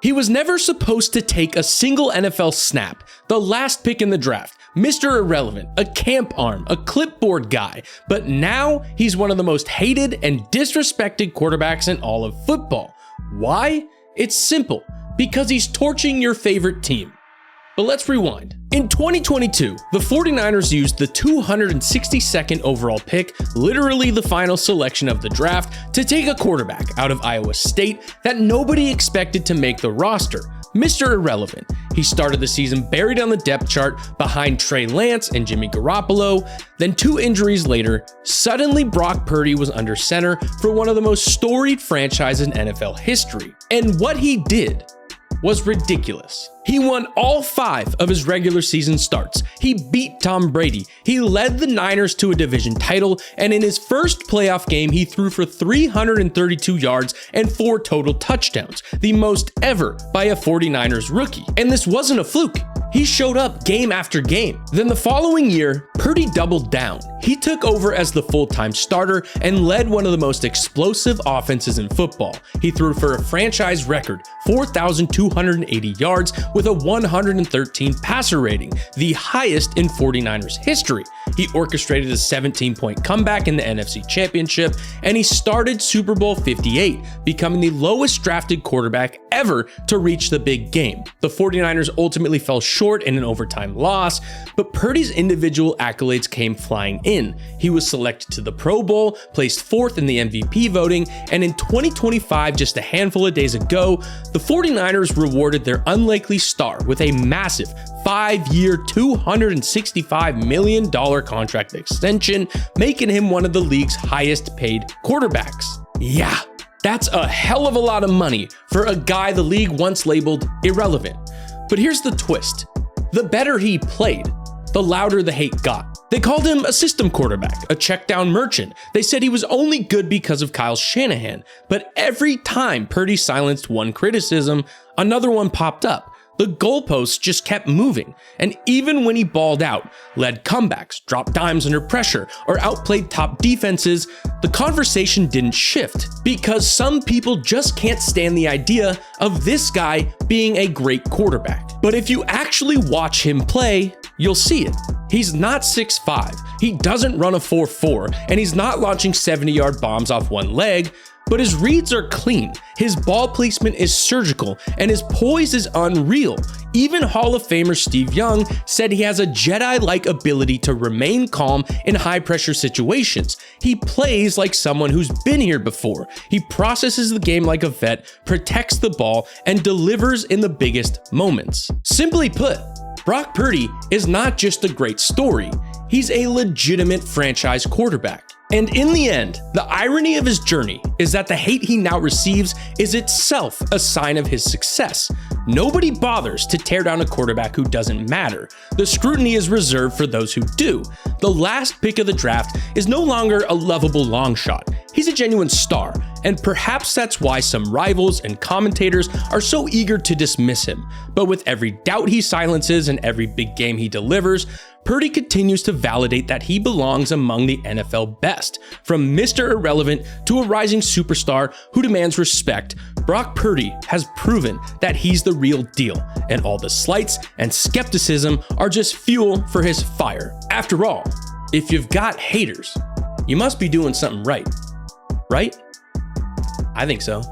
He was never supposed to take a single NFL snap, the last pick in the draft, Mr. Irrelevant, a camp arm, a clipboard guy, but now he's one of the most hated and disrespected quarterbacks in all of football. Why? It's simple, because he's torching your favorite team. But let's rewind. In 2022, the 49ers used the 262nd overall pick, literally the final selection of the draft, to take a quarterback out of Iowa State that nobody expected to make the roster, Mr. Irrelevant. He started the season buried on the depth chart behind Trey Lance and Jimmy Garoppolo. Then 2 injuries later, suddenly Brock Purdy was under center for one of the most storied franchises in NFL history. And what he did was ridiculous. He won all 5 of his regular season starts. He beat Tom Brady. He led the Niners to a division title, and in his first playoff game, he threw for 332 yards and 4 total touchdowns, the most ever by a 49ers rookie. And this wasn't a fluke. He showed up game after game. Then the following year, Purdy doubled down. He took over as the full-time starter and led one of the most explosive offenses in football. He threw for a franchise record 4,280 yards with a 113 passer rating, the highest in 49ers history. He orchestrated a 17-point comeback in the NFC Championship, and he started Super Bowl 58, becoming the lowest drafted quarterback ever to reach the big game. The 49ers ultimately fell short in an overtime loss, but Purdy's individual accolades came flying in. He was selected to the Pro Bowl, placed 4th in the MVP voting, and in 2025, just a handful of days ago, the 49ers rewarded their unlikely star with a massive 5-year, $265 million contract extension, making him one of the league's highest paid quarterbacks. Yeah, that's a hell of a lot of money for a guy the league once labeled irrelevant. But here's the twist. The better he played, the louder the hate got. They called him a system quarterback, a check-down merchant. They said he was only good because of Kyle Shanahan. But every time Purdy silenced one criticism, another one popped up. The goalposts just kept moving, and even when he balled out, led comebacks, dropped dimes under pressure, or outplayed top defenses, the conversation didn't shift because some people just can't stand the idea of this guy being a great quarterback. But if you actually watch him play, you'll see it. He's not 6'5", he doesn't run a 4.4, and he's not launching 70-yard bombs off one leg, but his reads are clean, his ball placement is surgical, and his poise is unreal. Even Hall of Famer Steve Young said he has a Jedi-like ability to remain calm in high-pressure situations. He plays like someone who's been here before. He processes the game like a vet, protects the ball, and delivers in the biggest moments. Simply put, Brock Purdy is not just a great story, he's a legitimate franchise quarterback. And in the end, the irony of his journey is that the hate he now receives is itself a sign of his success. Nobody bothers to tear down a quarterback who doesn't matter. The scrutiny is reserved for those who do. The last pick of the draft is no longer a lovable long shot. He's a genuine star, and perhaps that's why some rivals and commentators are so eager to dismiss him. But with every doubt he silences and every big game he delivers, Purdy continues to validate that he belongs among the NFL best. From Mr. Irrelevant to a rising superstar who demands respect, Brock Purdy has proven that he's the real deal, and all the slights and skepticism are just fuel for his fire. After all, if you've got haters, you must be doing something right. Right? I think so.